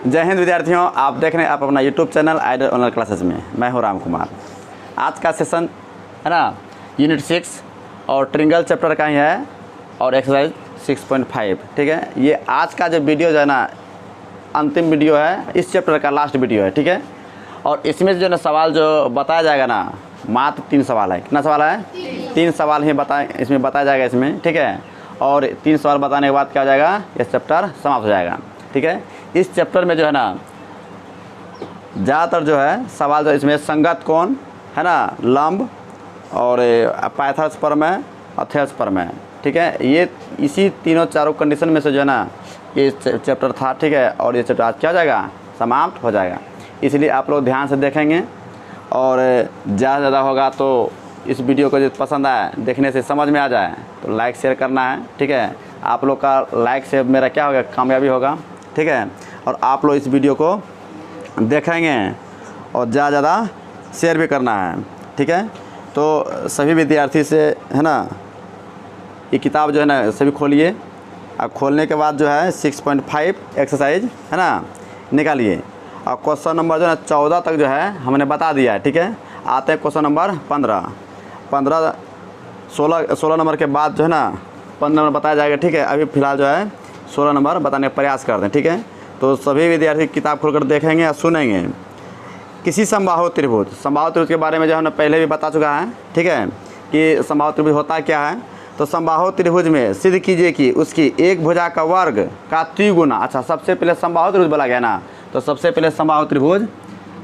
जय हिंद विद्यार्थियों, आप देख रहे हैं आप अपना YouTube channel idol online classes में। मैं हूं राम कुमार। आज का सेशन है ना यूनिट 6 और ट्रिंगल चैप्टर का ही है और एक्सरसाइज 6.5। ठीक है, ये आज का जो वीडियो जो है ना अंतिम वीडियो है, इस चैप्टर का लास्ट वीडियो है। ठीक है, और इसमें जो है ना सवाल जो बताया जाएगा ना मात्र 3 सवाल है। कितना सवाल है? 3 सवाल ही इसमें बताया जाएगा इसमें। ठीक है, और 3 सवाल बताने के बाद क्या हो जाएगा, ये चैप्टर समाप्त हो जाएगा। ठीक है, इस चैप्टर में जो है ना ज़्यादातर जो है सवाल जो इसमें संगत कोण है ना, लंब और पाइथागोरस प्रमेय और थेल्स प्रमेय। ठीक है, ये इसी चारों कंडीशन में से जो है ना ये चैप्टर था। ठीक है, और ये चैप्टर आज क्या हो जाएगा, समाप्त हो जाएगा। इसलिए आप लोग ध्यान से देखेंगे और ज़्यादा से ज़्यादा होगा तो इस वीडियो को जो पसंद आए, देखने से समझ में आ जाए तो लाइक शेयर करना है। ठीक है, आप लोग का लाइक से मेरा क्या होगा, कामयाबी होगा। ठीक है, और आप लोग इस वीडियो को देखेंगे और ज़्यादा ज़्यादा शेयर भी करना है। ठीक है, तो सभी विद्यार्थी से है ना ये किताब जो है ना सभी खोलिए। अब खोलने के बाद जो है 6.5 एक्सरसाइज है ना निकालिए और क्वेश्चन नंबर जो है 14 तक जो है हमने बता दिया है। ठीक है, आते हैं क्वेश्चन नंबर 15, 16 नंबर के बाद जो है ना 15 नंबर बताया जाएगा। ठीक है, अभी फ़िलहाल जो है 16 नंबर बताने का प्रयास करते हैं। ठीक है, तो सभी विद्यार्थी किताब खोलकर देखेंगे और सुनेंगे। किसी समबाहु त्रिभुज के बारे में जो हमने पहले भी बता चुका है। ठीक है, कि समबाहु त्रिभुज होता क्या है। तो समबाहु त्रिभुज में सिद्ध कीजिए कि उसकी एक भुजा का वर्ग का त्रिगुना। अच्छा, सबसे पहले समबाहु त्रिभुज बोला गया ना, तो सबसे पहले समबाहु त्रिभुज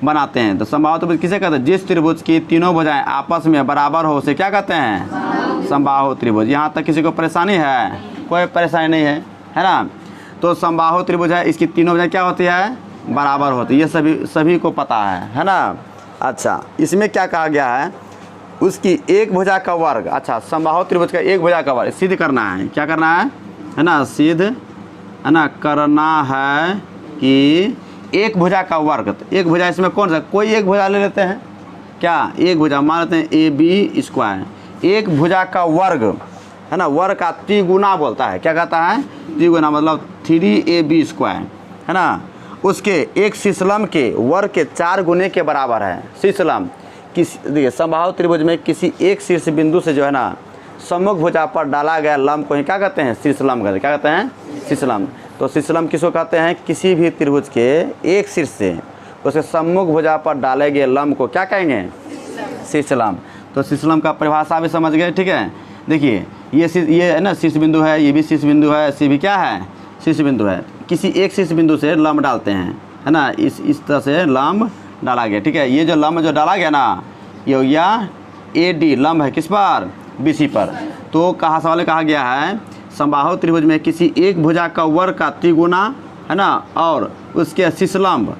बनाते हैं। तो समबाहु त्रिभुज किसे कहते हैं? जिस त्रिभुज की तीनों भुजाएं आपस में बराबर हो उसे क्या कहते हैं? समबाहु त्रिभुज। यहाँ तक किसी को परेशानी है? कोई परेशानी नहीं है ना। तो समबाहु त्रिभुज है, इसकी तीनों भुजाएं क्या होती है? बराबर होती है। ये सभी को पता है ना। अच्छा, इसमें क्या कहा गया है, उसकी एक भुजा का वर्ग। अच्छा, समबाहु त्रिभुज का एक भुजा का वर्ग सिद्ध करना है। क्या करना है ना, सिद्ध है ना करना है कि एक भुजा का वर्ग। तो एक भुजा इसमें कौन सा, कोई एक भुजा ले लेते हैं क्या, एक भुजा मान लेते हैं AB²। एक भुजा का वर्ग है ना, वर्ग का त्रिगुना बोलता है। क्या कहता है? त्रिगुना, मतलब 3AB² है ना। उसके एक शीर्षलंब के वर्ग के 4 गुने के बराबर है। शीर्षलंब देखिए, समबाहु त्रिभुज में किसी एक शीर्ष बिंदु से जो है ना सम्मुख भुजा पर डाला गया लंब को ही क्या कहते हैं? शीर्षलंब कहते हैं। क्या कहते हैं? शीर्षलंब। तो शीर्षलंब किसको कहते हैं? किसी भी त्रिभुज के एक शीर्ष से उसके सम्मुख भुजा पर डाले गए लंब को क्या कहेंगे? शीर्षलंब। तो शीर्षलंब का परिभाषा भी समझ गए। ठीक है, देखिए ये है ना शीर्ष बिंदु है, ये भी शीर्ष बिंदु है, सी भी क्या है? शीर्ष बिंदु है। किसी एक शीर्ष बिंदु से लंब डालते हैं है ना, इस तरह से लंब डाला गया। ठीक है, ये जो लंब जो डाला गया ना ये हो गया AD लंब है किस पर? BC पर। तो कहा सवाल में कहा गया है समबाहु त्रिभुज में किसी एक भुजा का वर्ग का त्रिगुना है ना, और उसके शीर्षलंब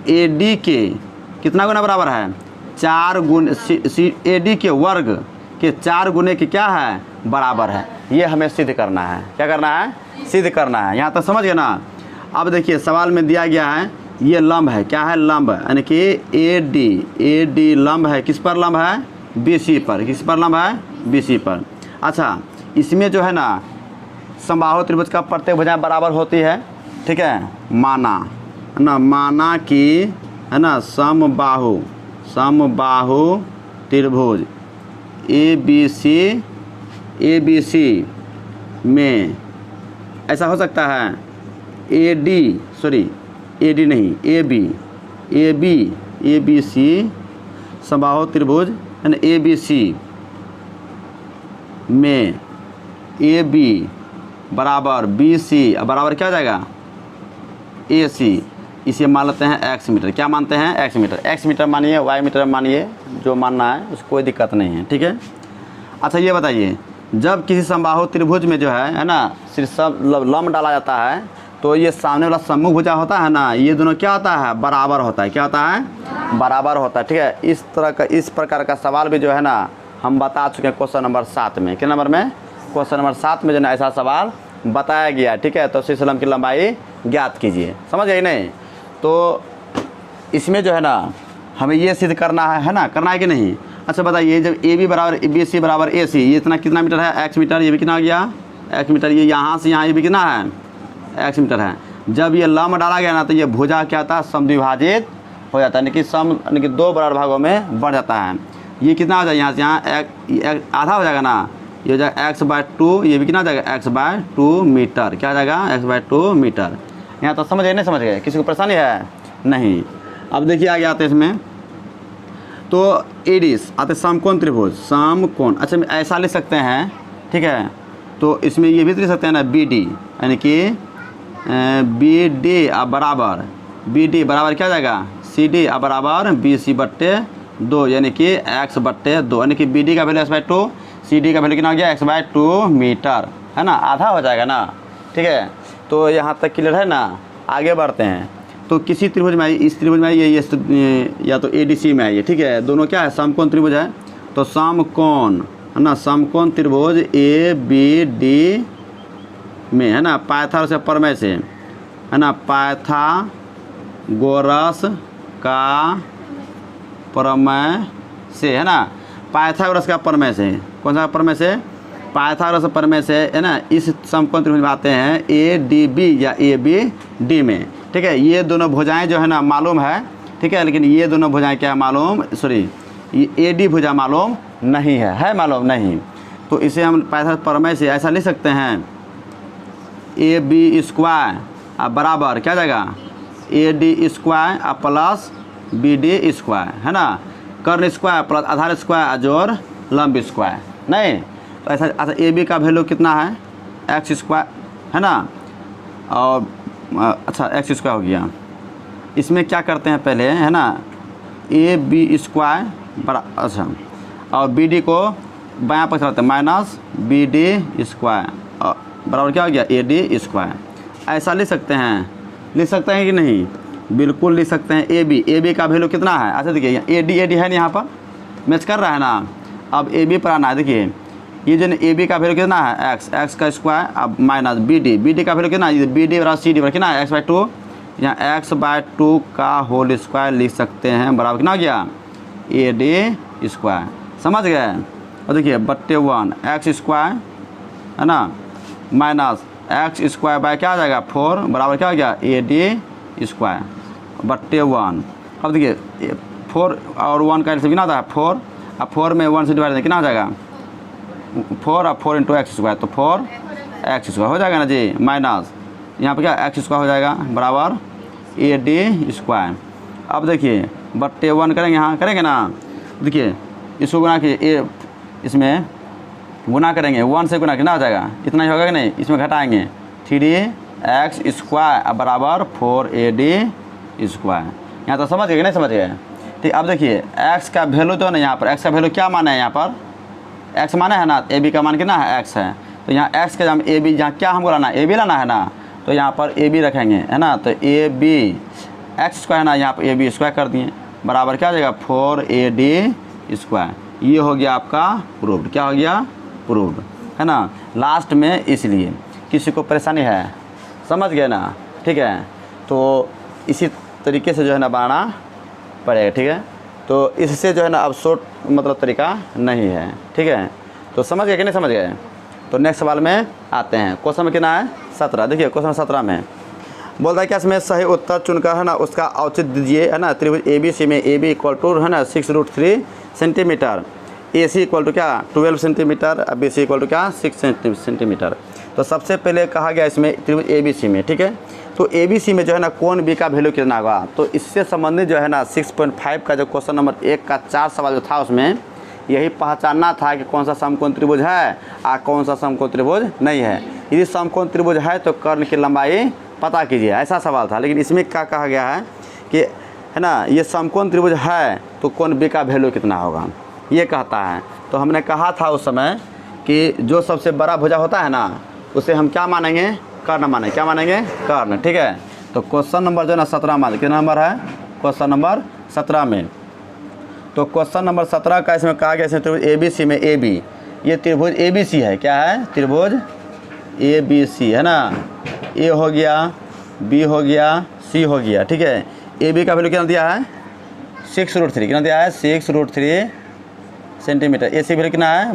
AD के कितना गुना बराबर है? 4 गुने। AD के वर्ग के 4 गुने के क्या है? बराबर है। ये हमें सिद्ध करना है। क्या करना है? सिद्ध करना है। यहाँ तक समझ गए ना। अब देखिए सवाल में दिया गया है ये लंब है। क्या है? लंब, यानी कि AD लंब है। किस पर लंब है? BC पर। किस पर लंब है? BC पर। अच्छा, इसमें जो है ना समबाहु त्रिभुज का प्रत्येक भुजा बराबर होती है। ठीक है, माना कि है ना समबाहु त्रिभुज ABC में ऐसा हो सकता है AD नहीं, ABC समबाहु त्रिभुज है ना ABC में AB बराबर BC बराबर क्या हो जाएगा? AC। इसे मान लेते हैं x मीटर। क्या मानते हैं? x मीटर मानिए, y मीटर मानिए, जो मानना है उसको कोई दिक्कत नहीं है। ठीक है, अच्छा ये बताइए, जब किसी समबाहु त्रिभुज में जो है ना शीर्ष लंब डाला जाता है तो ये सामने वाला सम्मुख भुजा होता है ना, ये दोनों क्या होता है? बराबर होता है। क्या होता है? बराबर होता है। ठीक है, इस प्रकार का सवाल भी जो है ना हम बता चुके हैं क्वेश्चन नंबर 7 में। किस नंबर में? क्वेश्चन नंबर 7 में जो है ऐसा सवाल बताया गया। ठीक है, तो शीर्षलंब की लंबाई ज्ञात कीजिए। समझ गए नहीं? तो इसमें जो है ना हमें ये सिद्ध करना है ना, करना है कि नहीं? अच्छा बताइए, जब AB बराबर BC बराबर AC, ये इतना कितना मीटर है? x metre. ये भी कितना हो गया? x metre. ये यहाँ से यहाँ ये भी कितना है? x मीटर है। जब ये लंब डाला गया ना तो ये भुजा क्या होता है, समद्विभाजित हो जाता है, यानी कि 2 बराबर भागों में बढ़ जाता है। ये कितना हो जाएगा यहाँ से यहाँ आधा हो जाएगा ना, ये हो जाएगा x/2, ये भी कितना हो जाएगा x/2 मीटर, क्या हो जाएगा x/2 मीटर। यहाँ तो समझ गए नहीं समझ गए, किसी को परेशानी है नहीं। अब देखिए आगे आते हैं इसमें, तो एडीस आते समकोण त्रिभुज, समकोण, अच्छा ऐसा लिख सकते हैं, ठीक है। तो इसमें ये भी लिख सकते हैं ना BD, यानी कि BD बराबर BD बराबर क्या हो जाएगा CD बराबर BC/2, यानी कि x/2, यानी कि BD का वैल्यू x/2, CD का वैल्यू कितना हो गया x/2 मीटर, है ना, आधा हो जाएगा ना, ठीक है। तो यहाँ तक क्लियर है ना। आगे बढ़ते हैं, तो किसी त्रिभुज में आइए, इस त्रिभुज में आइए, ये या तो ADC में आइए, ठीक है। दोनों क्या है, समकोण त्रिभुज है। तो समकोण, है ना, समकोण त्रिभुज ABD में, है ना, पाइथागोरस के प्रमेय से, है ना, पाइथागोरस का प्रमेय से, है ना, पाइथागोरस का प्रमेय से, कौन सा प्रमेय से, पाइथागोरस प्रमेय से, है ना, इस समकोण त्रिभुज में आते हैं ADB या ABD में, ठीक है। ये दोनों भुजाएं जो है ना मालूम है, ठीक है, लेकिन ये दोनों भुजाएं क्या मालूम, सॉरी ये AD भुजा मालूम नहीं है मालूम नहीं। तो इसे हम पाइथागोरस प्रमेय से ऐसा लिख सकते हैं, AB² बराबर क्या जाएगा AD² प्लस BD², है ना, कर्ण स्क्वायर प्लस आधार स्क्वायर जोड़ लंब स्क्वायर, नहीं। तो ऐसा AB का वैल्यू कितना है x², है ना, और अच्छा x² हो गया। इसमें क्या करते हैं पहले, है ना, AB² अच्छा, और BD को बायां पक्ष रखते हैं -BD² बराबर क्या हो गया AD²। ऐसा लिख सकते हैं कि नहीं, बिल्कुल लिख सकते हैं। AB का वैल्यू कितना है, अच्छा देखिए AD है ना, यहाँ पर मैच कर रहा है ना। अब AB पर आना है, देखिए ये जो AB का वैल्यू कितना है x का स्क्वायर, अब माइनस BD का वैल्यू कितना है, BD बराबर CD बराबर कितना है x/2, यहाँ x/2 का होल स्क्वायर लिख सकते हैं, बराबर कितना हो गया AD², समझ गए। और देखिए /1 x², है ना, माइनस x² बाय क्या आ जाएगा 4 बराबर क्या हो गया AD²/1। अब देखिए 4 और 1 का कितना होता है 4, अब 4 में 1 से डिवाइड कितना हो जाएगा 4, अब 4 × x², तो 4x² हो जाएगा ना जी, माइनस यहाँ पे क्या x² हो जाएगा बराबर AD²। अब देखिए /1 करेंगे, यहाँ करेंगे ना, देखिए इसको गुना कि इसमें गुना करेंगे, 1 से गुना कितना हो जाएगा, इतना ही होगा कि नहीं, इसमें घटाएंगे 3x² बराबर 4AD²। यहाँ तो समझ गए कि नहीं समझ गए, ठीक। अब देखिए x का वैल्यू तो ना, यहाँ पर x का वैल्यू क्या माना है, यहाँ पर x माना है ना, AB का मान कितना है x है, तो यहाँ x के जहाँ AB, जहाँ क्या हमको लाना है AB लाना है ना, तो यहाँ पर AB रखेंगे, है ना, तो AB x² है ना, यहाँ पर AB² कर दिए बराबर क्या हो जाएगा 4AD²। ये हो गया आपका प्रूव्ड, क्या हो गया प्रूव्ड, है ना। लास्ट में इसलिए किसी को परेशानी है, समझ गए ना, ठीक है। तो इसी तरीके से जो है ना बनाना पड़ेगा, ठीक है। तो इससे जो है ना अब शॉर्ट मतलब तरीका नहीं है, ठीक है। तो समझ गए कि नहीं समझ गए। तो नेक्स्ट सवाल में आते हैं, क्वेश्चन में कितना है 17। देखिए क्वेश्चन 17 में बोलता है कि इसमें सही उत्तर चुनकर, है ना, उसका औचित्य दीजिए, है ना। त्रिभुज ABC में AB = है ना 6√3 सेंटीमीटर, AC = क्या 12 सेंटीमीटर, BC = क्या 6 सेंटीमीटर। तो सबसे पहले कहा गया इसमें त्रिभुज ABC में, ठीक है। तो ABC में जो है ना कोण B का वैल्यू कितना होगा, तो इससे संबंधित जो है ना 6.5 का जो क्वेश्चन नंबर 1 का 4 सवाल जो था उसमें यही पहचानना था कि कौन सा समकोण त्रिभुज है और कौन सा समकोण त्रिभुज नहीं है। यदि समकोण त्रिभुज है तो कर्ण की लंबाई पता कीजिए, ऐसा सवाल था। लेकिन इसमें क्या कहा गया है कि, है ना, ये समकोण त्रिभुज है तो कोण B का वैल्यू कितना होगा, ये कहता है। तो हमने कहा था उस समय कि जो सबसे बड़ा भुजा होता है ना उसे हम क्या मानेंगे, कर्ण मानेंगे, क्या मानेंगे कर्ण, ठीक है। तो क्वेश्चन नंबर जो है ना 17 मान, कितना नंबर है क्वेश्चन नंबर 17 में। तो क्वेश्चन नंबर 17 का इसमें कहा गया, इसमें त्रिभुज ABC में AB, ये त्रिभुज ABC है, क्या है त्रिभुज ABC, है ना। A हो गया, B हो गया, C हो गया, ठीक है। AB का वैल्यू कितना दिया है 6√3, कितना दिया है 6√3 सेंटीमीटर। AC वैल्यू कितना है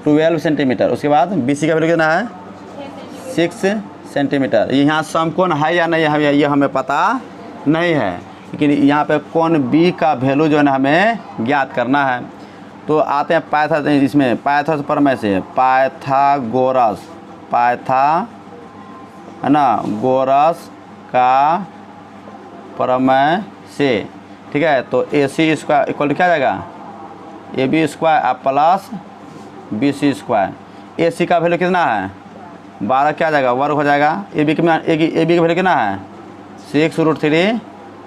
12 सेंटीमीटर। उसके बाद BC का वैल्यू कितना है 6 सेंटीमीटर। यहाँ समकोण है या नहीं है ये हमें पता नहीं है, लेकिन यहाँ पे कोण बी का वैल्यू जो है ना हमें ज्ञात करना है। तो आते हैं पाइथागोरस, इसमें पाइथागोरस प्रमेय से, पाइथागोरस है ना, गोरस का प्रमेय से, ठीक है। तो A C square equal to क्या जाएगा, A B square plus B C square. A C का वैल्यू कितना है 12, क्या जाएगा वर्ग हो जाएगा। ए बी का वैल्यू कितना है 6√3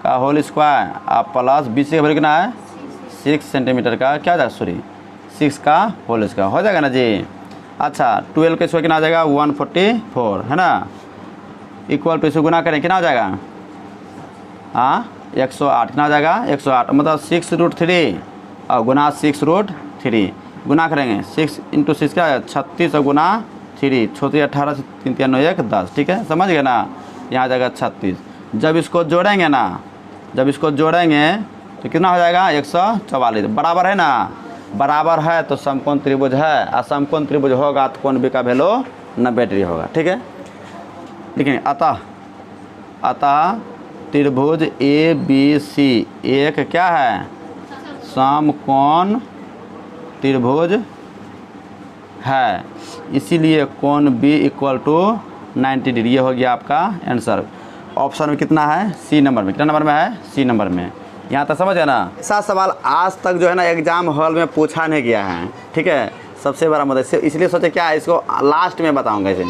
का whole square plus B C का वैल्यू कितना है 6 सेंटीमीटर का क्या जाएगा, सॉरी 6 का होल स्क्वायर हो जाएगा ना जी। अच्छा 12 का स्क्वायर कितना आ जाएगा 144 है ना, इक्वल टू इसको गुना करें कितना हो जाएगा, हाँ 108 कितना हो जाएगा 108, मतलब 6√3 और गुना 6√3 गुना करेंगे 6 × 6 क्या है 36 और गुना 3 छोटी 18 से 3 3 9 1 10, ठीक है समझ गए ना। यहाँ आ जाएगा 36। जब इसको जोड़ेंगे ना, जब इसको जोड़ेंगे तो कितना हो जाएगा 144, बराबर है ना, बराबर है तो समकोण त्रिभुज है, और समकोण त्रिभुज होगा तो कोण बी का वैल्यू 90° होगा, ठीक है। लेकिन अतः त्रिभुज ए बी सी एक क्या है समकोण त्रिभुज है, इसीलिए कोण बी इक्वल टू 90°। ये हो गया आपका आंसर। ऑप्शन में कितना है सी नंबर में, कितना नंबर में है सी नंबर में। यहाँ तक समझ है ना। ऐसा सवाल आज तक जो है ना एग्जाम हॉल में पूछा नहीं गया है, ठीक है, सबसे बड़ा मदद, इसलिए सोचे क्या है इसको लास्ट में बताऊँगा इसे,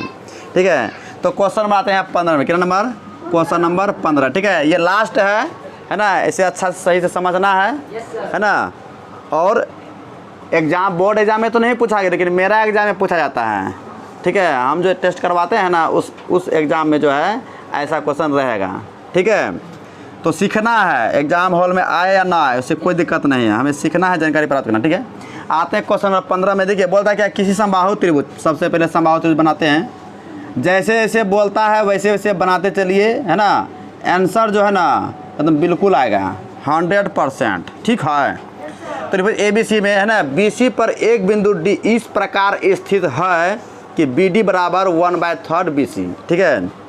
ठीक है। तो क्वेश्चन नंबर आते हैं 15 में, कितना नंबर क्वेश्चन नंबर 15, ठीक है, ये लास्ट है ना, इसे अच्छा सही से समझना है ना। और एग्जाम बोर्ड एग्जाम में तो नहीं पूछा गया, लेकिन मेरा एग्जाम में पूछा जाता है, ठीक है। हम जो टेस्ट करवाते हैं ना उस एग्ज़ाम में जो है ऐसा क्वेश्चन रहेगा, ठीक है। तो सीखना है, एग्जाम हॉल में आए या ना आए उससे कोई दिक्कत नहीं है, हमें सीखना है, जानकारी प्राप्त करना, ठीक है। आते हैं क्वेश्चन नंबर 15 में। देखिए बोलता है क्या, किसी समबाहु त्रिभुज, सबसे पहले समबाहु त्रिभुज बनाते हैं, जैसे जैसे बोलता है वैसे वैसे बनाते चलिए, है ना। आंसर जो है ना एकदम बिल्कुल आएगा 100%, ठीक है। त्रिभुज ए बी सी में है ना, बी सी पर एक बिंदु डी इस प्रकार स्थित है कि बी डी बराबर 1/3 बी सी, ठीक है।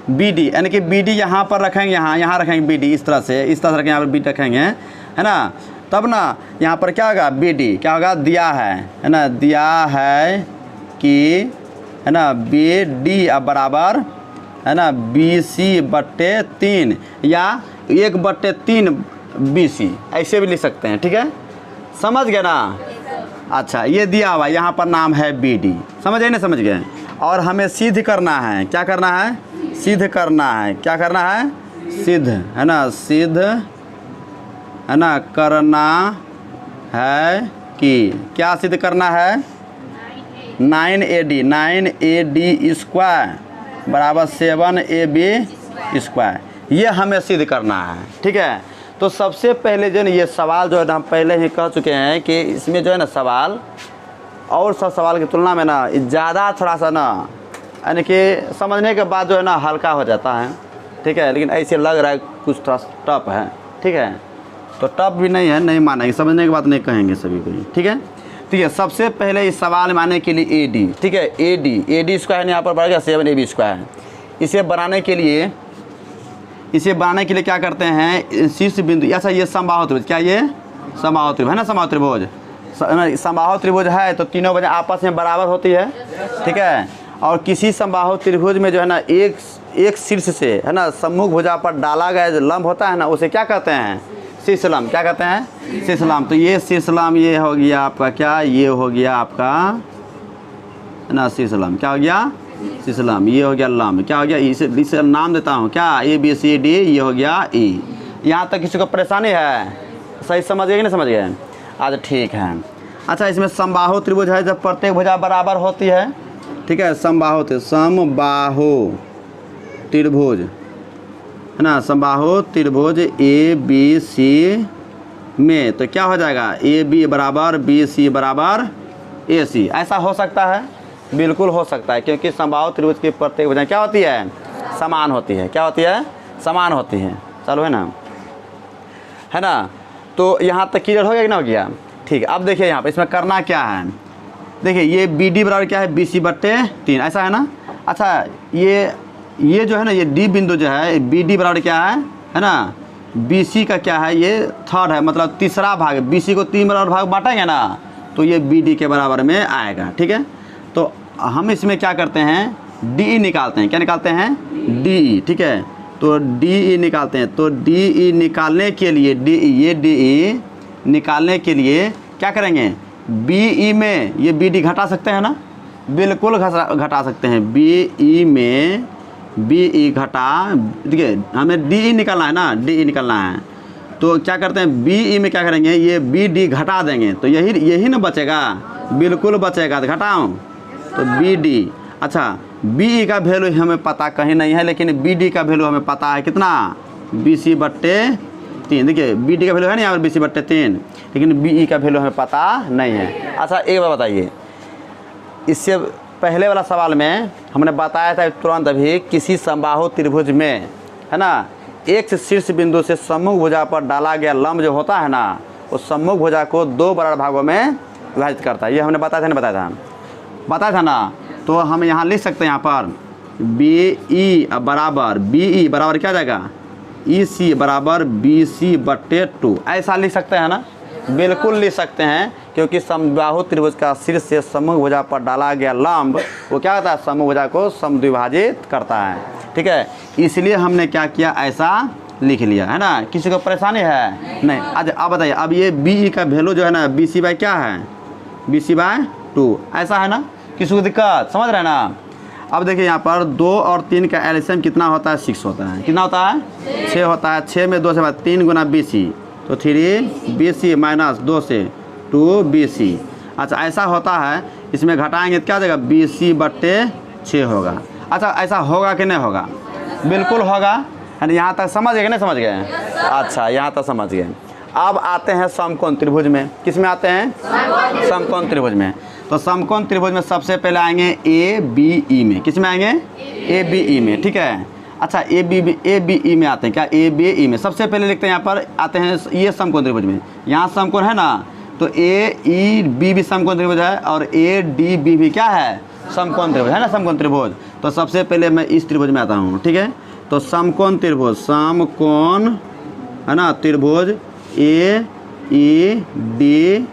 बी डी यानी कि बी डी यहाँ पर रखेंगे, यहाँ रखेंगे बी डी, इस तरह से रखेंगे, यहाँ पर बी रखेंगे, है ना। तब ना यहाँ पर क्या होगा, बी डी क्या होगा, दिया है ना, दिया है कि है ना बी डी बराबर है ना BC/3 या 1/3 BC, ऐसे भी लिख सकते हैं, ठीक है, समझ गए ना। अच्छा ये दिया हुआ यहाँ पर नाम है बी डी, समझ गए ना, समझ गए। और हमें सिद्ध करना है, क्या करना है, सिद्ध करना है, क्या करना है, सिद्ध है ना, सिद्ध है ना करना है कि क्या सिद्ध करना है 9AD स्क्वायर बराबर 7AB स्क्वायर, ये हमें सिद्ध करना है, ठीक है। तो सबसे पहले जो है ये सवाल जो है ना हम पहले ही कह चुके हैं कि इसमें जो है ना सवाल और सब सवाल की तुलना में ना ज़्यादा थोड़ा सा ना यानी कि समझने के बाद जो है ना हल्का हो जाता है, ठीक है। लेकिन ऐसे लग रहा है कुछ थोड़ा टफ है, ठीक है, तो टफ भी नहीं है, नहीं मानेंगे, समझने के बाद नहीं कहेंगे सभी को, ठीक है। ठीक है, सबसे पहले इस सवाल मानने के लिए ए डी, ठीक है, ए डी स्क्वायर यहाँ पर बढ़ेगा 7AB स्क्वायर। इसे बनाने के लिए क्या करते हैं, शीर्ष बिंदु, अच्छा ये समबाहु त्रिभुज, क्या ये समबाहु त्रिभुज है ना, समबाहु त्रिभुज, समबाहु त्रिभुज है तो तीनों वजह आपस में बराबर होती है, ठीक है। और किसी समबाहु त्रिभुज में जो है ना एक शीर्ष से है ना सम्मुख भुजा पर डाला गया जो लंब होता है ना उसे क्या कहते हैं, शीर्ष लंब, क्या कहते हैं, शीर्ष लंब। तो ये शीर्ष लंब ये हो गया आपका क्या, ये हो गया आपका है ना शीर्ष लंब, क्या हो गया शीर्ष लंब, ये हो गया लंब, क्या हो गया, इसे नाम देता हूँ क्या ABCD, ये हो गया E। यहाँ तक किसी को परेशानी है, सही समझ गए कि नहीं समझ गए, आज ठीक है। अच्छा इसमें समबाहु त्रिभुज है जब प्रत्येक भुजा बराबर होती है, ठीक है, समबाहु त्रिभुज है ना, समबाहु त्रिभुज ABC में तो क्या हो जाएगा AB बराबर BC बराबर AC, ऐसा हो सकता है, बिल्कुल हो सकता है, क्योंकि समबाहु त्रिभुज की प्रत्येक भुजा क्या होती है, समान होती है, क्या होती है, समान होती है, चलो है ना। तो यहाँ तक क्लियर हो गया कि ना हो गया, ठीक है। अब देखिए यहाँ पर इसमें करना क्या है, देखिए ये BD बराबर क्या है BC/3, ऐसा है ना। अच्छा ये जो है ना, ये डी बिंदु जो है, बी डी बराबर क्या है ना, बी सी का क्या है, ये थर्ड है, मतलब तीसरा भाग। बी सी को 3 बराबर भाग बांटेंगे ना, तो ये बी डी के बराबर में आएगा। ठीक है, तो हम इसमें क्या करते हैं, डी ई निकालते हैं। क्या निकालते हैं, डी ई। ठीक है, तो डी ई निकालते हैं। तो डी ई निकालने के लिए, डी ई निकालने के लिए क्या करेंगे, बी ई में ये बी डी घटा सकते हैं ना, बिल्कुल घटा सकते हैं। बी ई में बी ई घटा, देखिए हमें डी ई निकालना है ना, डी ई निकालना है, तो क्या करते हैं, बी ई में क्या करेंगे, ये बी डी घटा देंगे, तो यही ना बचेगा, बिल्कुल बचेगा। तो घटाऊँ तो बी डी। अच्छा, बी ई का वैल्यू हमें पता कहीं नहीं है, लेकिन बी डी का वैल्यू हमें पता है कितना, बी सी बट्टे 3। देखिए बी डी का वैल्यू है ना यहाँ पर बी सी बट्टे 3, लेकिन बी ई का वैल्यू हमें पता नहीं है। अच्छा एक बार बताइए, इससे पहले वाला सवाल में हमने बताया था तुरंत अभी, किसी समबाहु त्रिभुज में है ना, एक से शीर्ष बिंदु से सम्मुख भुजा पर डाला गया लंब जो होता है ना, उस सम्मुख भुजा को 2 बराबर भागों में विभाजित करता है। ये हमने बताया था ना, बताया था ना। तो हम यहाँ लिख सकते हैं, यहाँ पर बी ई बराबर क्या जाएगा, ई सी बराबर बी सी बट्टे 2, ऐसा लिख सकते हैं ना, बिल्कुल लिख सकते हैं, क्योंकि समबाहु त्रिभुज का शीर्ष से सम्मुख भुजा पर डाला गया लंब वो क्या होता है, सम्मुख भुजा को समद्विभाजित करता है। ठीक है, इसलिए हमने क्या किया, ऐसा लिख लिया है ना। किसी को परेशानी है नहीं। अच्छा अब बताइए, अब ये बी ई का वैल्यू जो है ना, बी सी बाई क्या है, बी सी बाई 2, ऐसा है ना। किसी को दिक्कत, समझ रहे हैं ना। अब देखिए यहाँ पर 2 और 3 का एलसीएम कितना होता है, 6 होता है। कितना होता है, 6 होता है। 6 में 2 से बाद 3 गुना बी सी, तो 3 बी सी माइनस 2 से 2 बी सी। अच्छा ऐसा होता है, इसमें घटाएंगे तो क्या देगा, बी सी बट्टे 6 होगा। अच्छा ऐसा होगा कि नहीं होगा, बिल्कुल होगा, है ना। यहाँ तक समझ गए कि नहीं समझ गए, अच्छा यहाँ तक समझ गए। अब आते हैं समकोण त्रिभुज में। किस में आते हैं, समकोण त्रिभुज में। तो समकोण त्रिभुज में सबसे पहले आएंगे ए बी ई में। किस में आएंगे, ए बी ई में। ठीक है, अच्छा ए बी ई में आते हैं। क्या, ए बी ई में सबसे पहले लिखते हैं, यहाँ पर आते हैं ये समकोण त्रिभुज में। यहाँ समकोण है ना, तो ए ई बी भी समकोण त्रिभुज है, और ए डी बी भी क्या है, समकोण त्रिभुज है ना, समकोण त्रिभुज। तो सबसे पहले मैं इस त्रिभुज में आता हूँ। ठीक है, तो समकोण त्रिभुज, समकोण है ना त्रिभुज ए ई डी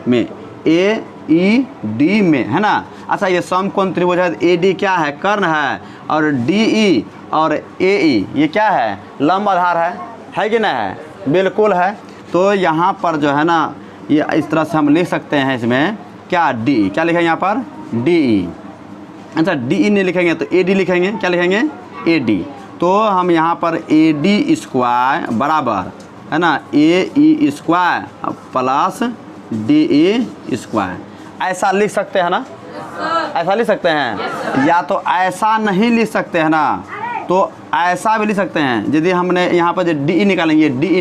में, ए ई डी में, है ना। अच्छा ये समकोण त्रिभुज है, ए डी क्या है, कर्ण है, और डी ई और ए ई ये क्या है, लंब आधार है कि नहीं है, बिल्कुल है। तो यहाँ पर जो है ना, ये इस तरह से हम लिख सकते हैं, इसमें क्या, डी, क्या लिखेंगे यहाँ पर, डी ई। अच्छा डी ई नहीं लिखेंगे तो ए डी लिखेंगे। क्या लिखेंगे, ए डी। तो हम यहाँ पर ए डी स्क्वायर बराबर है ना, A E square plus D E square, ऐसा लिख सकते हैं ना, ऐसा लिख सकते हैं। या तो ऐसा नहीं लिख सकते हैं ना, तो ऐसा भी लिख सकते हैं। यदि हमने यहाँ पर जो डी ई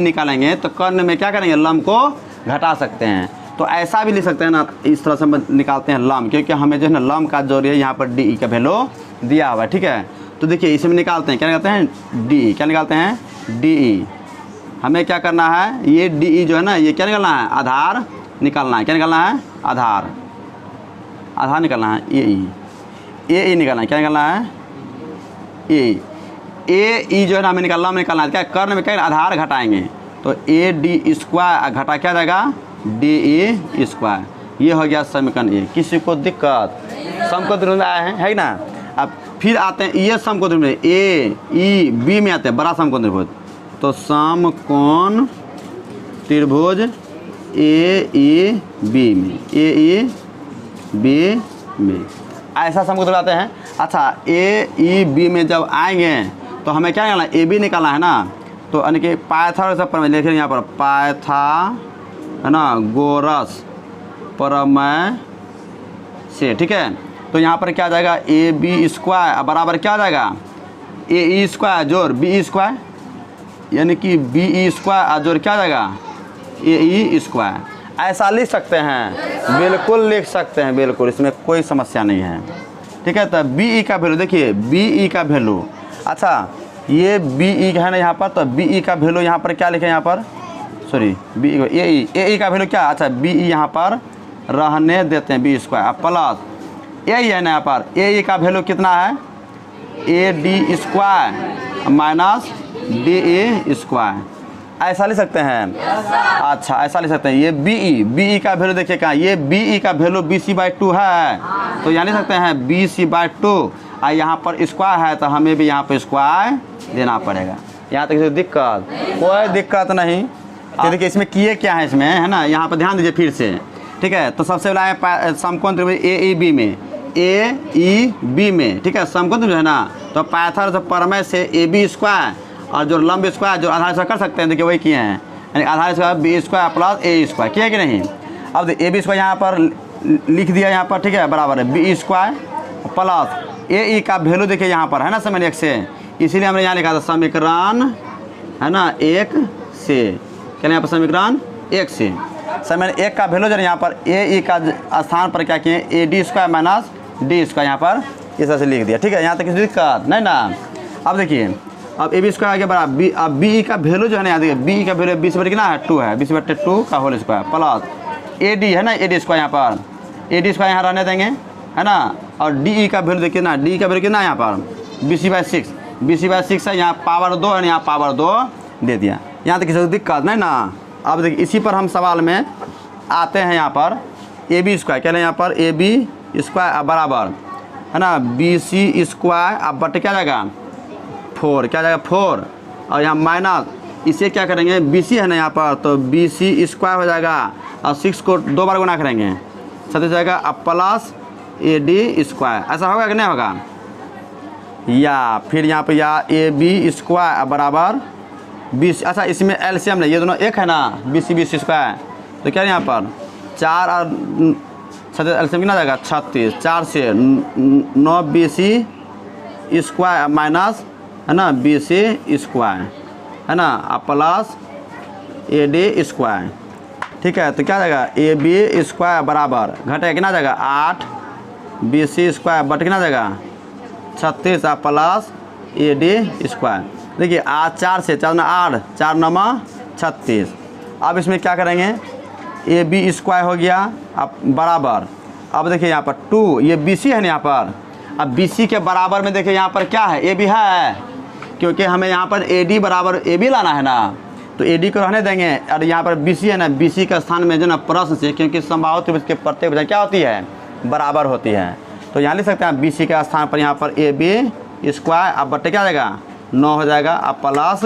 निकालेंगे तो कर्ण में क्या करेंगे, लंब को घटा सकते हैं। तो ऐसा भी लिख सकते हैं ना, इस तरह से हम निकालते हैं लंब, क्योंकि हमें जो है ना लंब का जो है यहाँ पर डी ई का वैल्यू दिया हुआ है। ठीक है, तो देखिए इसमें निकालते हैं, क्या निकालते हैं, डी ई। क्या निकालते हैं, डी ई। हमें क्या करना है, ये डी ई जो है ना, ये क्या निकालना है, आधार निकालना है। क्या निकालना है, आधार निकालना है। ए ई निकालना है। क्या निकालना है, ए ई जो है ना हमें निकालना है। क्या कर्ण में क्या, आधार घटाएंगे, तो ए डी स्क्वायर घटा क्या जाएगा, डी ई स्क्वायर। ये हो गया समीकरण ए। किसी को दिक्कत, समकोण त्रिभुज में आए हैं, है ना। अब फिर आते हैं ये समकोण त्रिभुज, ए ई बी में आते हैं, बड़ा समकोण त्रिभुज। तो समकोण त्रिभुज ए ई बी में, ए ई बी में, ऐसा समकोण त्रिभुज आते हैं। अच्छा ए ई बी में जब आएंगे तो हमें क्या निकालना है, ए बी निकालना है ना। तो यानी कि पाइथागोरस प्रमेय लिखेंगे यहाँ पर, पाइथागोरस प्रमेय से। ठीक है, तो यहाँ पर क्या आ जाएगा, ए बी स्क्वायर बराबर क्या आ जाएगा, ए ई स्क्वायर जोड़ बी ई स्क्वायर, यानी कि बी ई स्क्वायर जोड़ क्या आ जाएगा, ए ई स्क्वायर। ऐसा लिख सकते हैं, बिल्कुल लिख सकते हैं, बिल्कुल, इसमें कोई समस्या नहीं है। ठीक है, तो बी ई का वैल्यू देखिए, बी ई का वैल्यू, अच्छा ये बी ई है ना यहाँ पर, तो बी ई का वैल्यू यहाँ पर क्या लिखे, यहाँ पर सॉरी बी ए ई का वैल्यू क्या, अच्छा बी ई यहाँ पर रहने देते हैं, बी स्क्वायर प्लस ए ही है ना यहाँ पर, ए का वैल्यू कितना है, A D square minus D A square, ऐसा ले सकते हैं। अच्छा ऐसा ले सकते हैं। ये बी ई का वैल्यू देखिए कहाँ, ये बी ई का वैल्यू BC/2 है, तो यहाँ ले सकते हैं BC/2 और यहाँ पर स्क्वायर है तो हमें भी यहाँ पर स्क्वायर देना पड़ेगा। यहाँ तक दिक्कत, कोई दिक्कत नहीं। तो देखिए इसमें किए क्या है इसमें, है ना, यहाँ पर ध्यान दीजिए फिर से, ठीक है। तो सबसे पहला है समकोण त्रिभुज AEB में, AEB में, ठीक है, समकोण त्रिभुज है ना, तो पाइथागोरस प्रमेय से AB स्क्वायर और जो लंब स्क्वायर जो आधार से कर सकते हैं, देखिए वही किए हैं, यानी आधार square B square plus A square, किया कि नहीं। अब AB स्क्वायर यहाँ पर लिख दिया यहाँ पर, ठीक है, बराबर है B स्क्वायर प्लस AE का वैल्यू देखिए यहाँ पर है ना समीकरण 1 से, इसीलिए हमने यहाँ लिखा था समीकरण, है ना, 1 से, क्या यहाँ पर समीकरण 1 से, समीकरण 1 का वैल्यू जो है यहाँ पर AE का स्थान पर क्या किए, AD square minus D square यहाँ पर इस तरह से लिख दिया, ठीक है। यहाँ तक किसी दिक्कत नहीं ना। अब देखिए अब AB स्क्वायर आगे बढ़ा, अब BE का वैल्यू जो है ना, यहाँ देखिए BE का वैल्यू BC कितना है, 2 है, BC/2 का होल स्क्वायर प्लस AD है ना, AD स्क्वायर यहाँ पर, AD स्क्वायर यहाँ रहने देंगे, है ना, और DE का वैल्यू देखिए ना, DE का वैल्यू कितना है यहाँ पर BC/6, BC/6 है, यहाँ पावर 2 है, यहाँ पावर 2 दे दिया। यहाँ तक किसी को दिक्कत नहीं ना। अब देखिए इसी पर हम सवाल में आते हैं, यहाँ पर AB स्क्वायर क्या है, यहाँ पर AB स्क्वायर बराबर है ना BC स्क्वायर, अब बटे क्या जाएगा 4, क्या जाएगा 4, और यहाँ माइनस इसे क्या करेंगे, BC है ना यहाँ पर, तो BC स्क्वायर हो जाएगा और 6 को 2 बार गुना करेंगे, सत्य जाएगा, अब प्लस AD स्क्वायर, ऐसा होगा कि नहीं होगा। या फिर यहाँ पर या AB स्क्वायर बराबर 20, अच्छा इसमें एलसीएम नहीं, ये दोनों एक है ना, BC स्क्वायर, तो क्या है यहाँ पर 4 और 7 एलसीएम कितना जाएगा 36, 4 से 9 BC स्क्वायर माइनस है ना BC स्क्वायर, है ना, अब प्लस AD स्क्वायर, ठीक है। तो क्या जाएगा AB स्क्वायर बराबर घटेगा कितना जाएगा 8 BC स्क्वायर बट कितना जाएगा 36 और प्लस AD स्क्वायर। देखिए 8 4 से 4 8, 4 9 36। अब इसमें क्या करेंगे, AB स्क्वायर हो गया अब बराबर, अब देखिए यहाँ पर 2, ये BC है ना यहाँ पर, अब BC के बराबर में देखिए यहाँ पर क्या है AB है, क्योंकि हमें यहाँ पर AD बराबर AB लाना है ना, तो AD को रहने देंगे, और यहाँ पर BC है ना, BC के स्थान में जो ना प्रश्न से, क्योंकि संभावित त्रिभुज के प्रत्येक भुजा क्या होती है, बराबर होती है, तो यहाँ लिख सकते हैं BC के स्थान पर यहाँ पर AB स्क्वायर, अब बट्टे क्या जाएगा 9 हो जाएगा, अब प्लस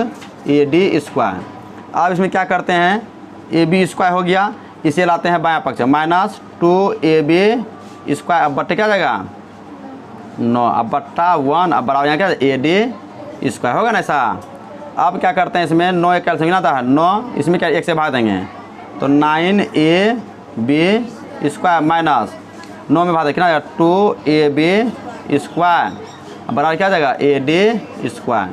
AD स्क्वायर। अब इसमें क्या करते हैं, AB स्क्वायर हो गया, इसे लाते हैं बायां पक्ष माइनस 2AB स्क्वायर, अब बट्टे क्या जाएगा 9, अब बट्टा 1, अब बराबर यहाँ क्या AD स्क्वायर होगा ना ऐसा। अब क्या करते हैं इसमें 9 एक कैलसियम आता है 9, इसमें क्या 1 से भाग देंगे, तो 9AB स्क्वायर माइनस 9 में भाग दें कितना 2AB स्क्वायर, बराबर क्या जाएगा AD स्क्वायर।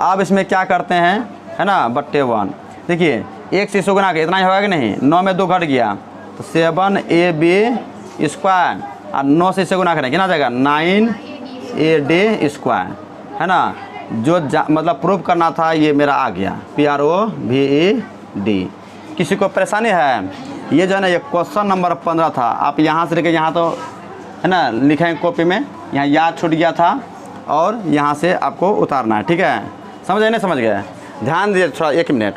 अब इसमें क्या करते हैं, है ना, बट्टे 1, देखिए 1 से इसको गुना के इतना ही होगा कि नहीं, 9 में 2 घट गया, तो 7AB स्क्वायर, और 9 से इसे गुना करें कितना जाएगा 9AD स्क्वायर, है ना, जो मतलब प्रूव करना था ये मेरा आ गया PROVED। किसी को परेशानी है, ये जो है ना ये क्वेश्चन नंबर 15 था, आप यहाँ से लेकर यहाँ तो है ना लिखेंगे कॉपी में, यहाँ याद छूट गया था और यहाँ से आपको उतारना है, ठीक है, समझ गए नहीं समझ गए। ध्यान दीजिए थोड़ा 1 मिनट।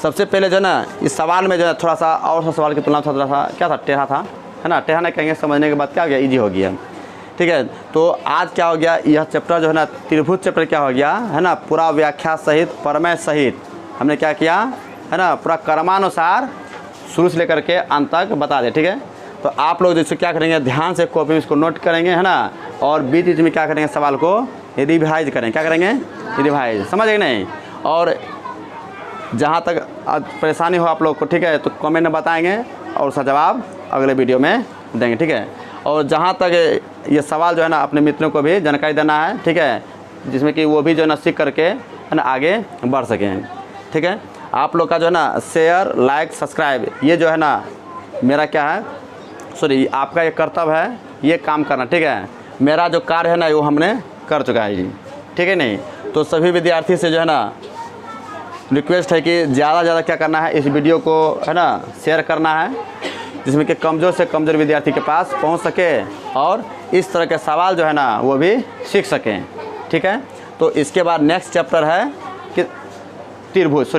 सबसे पहले जो है ना इस सवाल में जो है थोड़ा सा और सवाल की तुलना थोड़ा सा क्या था, टेढ़ा था, है ना, टेढ़ा नहीं कहेंगे, समझने के बाद क्या हो गया ईजी हो गया, ठीक है। तो आज क्या हो गया, यह चैप्टर जो है ना त्रिभुज चैप्टर क्या हो गया, है ना, पूरा व्याख्या सहित प्रमेय सहित हमने क्या किया, है ना, पूरा क्रमानुसार शुरू से लेकर के अंत तक बता दे, ठीक है। तो आप लोग जैसे क्या करेंगे, ध्यान से कॉपी में इसको नोट करेंगे, है ना, और बीच बीच में क्या करेंगे, सवाल को रिवाइज करेंगे, क्या करेंगे रिवाइज, समझ गए नहीं। और जहाँ तक परेशानी हो आप लोग को, ठीक है, तो कमेंट में बताएंगे और उसका जवाब अगले वीडियो में देंगे, ठीक है। और जहाँ तक ये सवाल जो है ना अपने मित्रों को भी जानकारी देना है, ठीक है, जिसमें कि वो भी जो है ना सीख करके है ना आगे बढ़ सकें, ठीक है। आप लोग का जो है ना शेयर लाइक सब्सक्राइब ये जो है ना मेरा क्या है, सॉरी आपका ये कर्तव्य है ये काम करना, ठीक है। मेरा जो कार्य है ना वो हमने कर चुका है जी, ठीक है नहीं। तो सभी विद्यार्थी से जो है ना रिक्वेस्ट है कि ज़्यादा से ज़्यादा क्या करना है, इस वीडियो को है ना शेयर करना है, जिसमें कि कमज़ोर से कमज़ोर विद्यार्थी के पास पहुंच सके और इस तरह के सवाल जो है ना वो भी सीख सकें। ठीक है, तो इसके बाद नेक्स्ट चैप्टर है कि त्रिभुज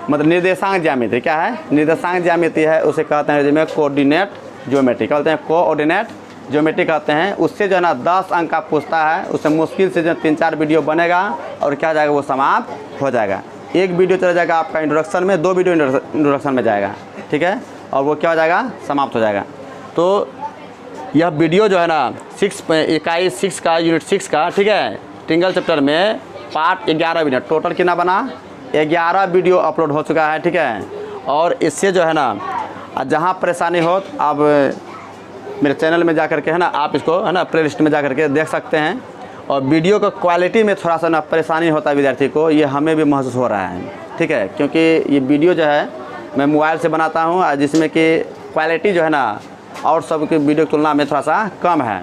मतलब निर्देशांक ज्यामिति। क्या है? निर्देशांक ज्यामिति है, उसे कहते हैं जिसमें कोऑर्डिनेट ज्योमेट्री कहते हैं, कोऑर्डिनेट ज्योमेट्री कहते हैं। उससे जो है ना 10 अंक का पूछता है, उससे मुश्किल से जो 3-4 वीडियो बनेगा और क्या जाएगा वो समाप्त हो जाएगा। एक वीडियो चला जाएगा आपका इंट्रोडक्शन में, 2 वीडियो इंट्रोडक्शन में जाएगा। ठीक है, और वो क्या हो जाएगा? समाप्त हो जाएगा। तो यह वीडियो जो है ना इकाई 6 का यूनिट 6 का, ठीक है, ट्रिंगल चैप्टर में पार्ट 11 वीडियो, टोटल कितना बना? 11 वीडियो अपलोड हो चुका है। ठीक है, और इससे जो है ना जहाँ परेशानी हो आप मेरे चैनल में जा करके है ना आप इसको है ना प्ले लिस्ट में जा करके देख सकते हैं। और वीडियो का क्वालिटी में थोड़ा सा ना परेशानी होता है विद्यार्थी को, ये हमें भी महसूस हो रहा है। ठीक है, क्योंकि ये वीडियो जो है मैं मोबाइल से बनाता हूँ, जिसमें कि क्वालिटी जो है ना और सब की वीडियो की तुलना में थोड़ा सा कम है।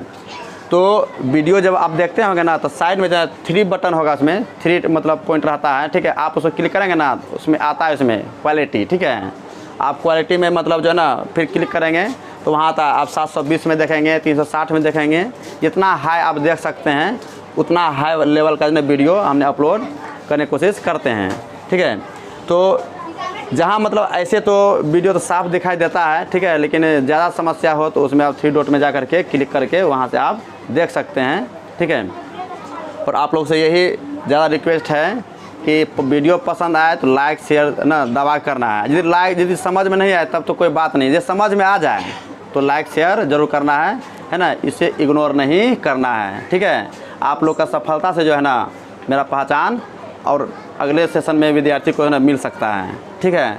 तो वीडियो जब आप देखते होंगे ना तो साइड में जो है 3 बटन होगा, उसमें 3 मतलब पॉइंट रहता है। ठीक है, आप उसको क्लिक करेंगे ना उसमें आता है उसमें क्वालिटी। ठीक है, आप क्वालिटी में मतलब जो है ना फिर क्लिक करेंगे तो वहाँ आता है, आप 720 में देखेंगे, 360 में देखेंगे। जितना हाई आप देख सकते हैं उतना हाई लेवल का जो वीडियो हमने अपलोड करने की कोशिश करते हैं। ठीक है, तो जहाँ मतलब ऐसे तो वीडियो तो साफ दिखाई देता है। ठीक है, लेकिन ज़्यादा समस्या हो तो उसमें आप 3 डॉट में जा करके क्लिक करके वहाँ से आप देख सकते हैं। ठीक है, और आप लोग से यही ज़्यादा रिक्वेस्ट है कि वीडियो पसंद आए तो लाइक शेयर ना दबा करना है। यदि समझ में नहीं आए तब तो कोई बात नहीं, यदि समझ में आ जाए तो लाइक शेयर ज़रूर करना है ना, इसे इग्नोर नहीं करना है। ठीक है, आप लोग का सफलता से जो है ना मेरा पहचान और अगले सेशन में विद्यार्थी को है ना मिल सकता है। ठीक है,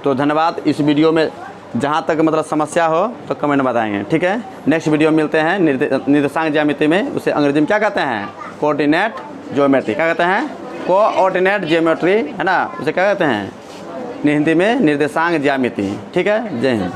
तो धन्यवाद। इस वीडियो में जहाँ तक मतलब समस्या हो तो कमेंट बताएंगे। ठीक है, नेक्स्ट वीडियो मिलते हैं निर्देशांक ज्यामिति में। उसे अंग्रेजी में क्या कहते हैं? Coordinate geometry. क्या कहते हैं? कोऑर्डिनेट ज्योमेट्री है ना, उसे क्या कहते हैं हिंदी में? निर्देशांक ज्यामिति। ठीक है, जय हिंद।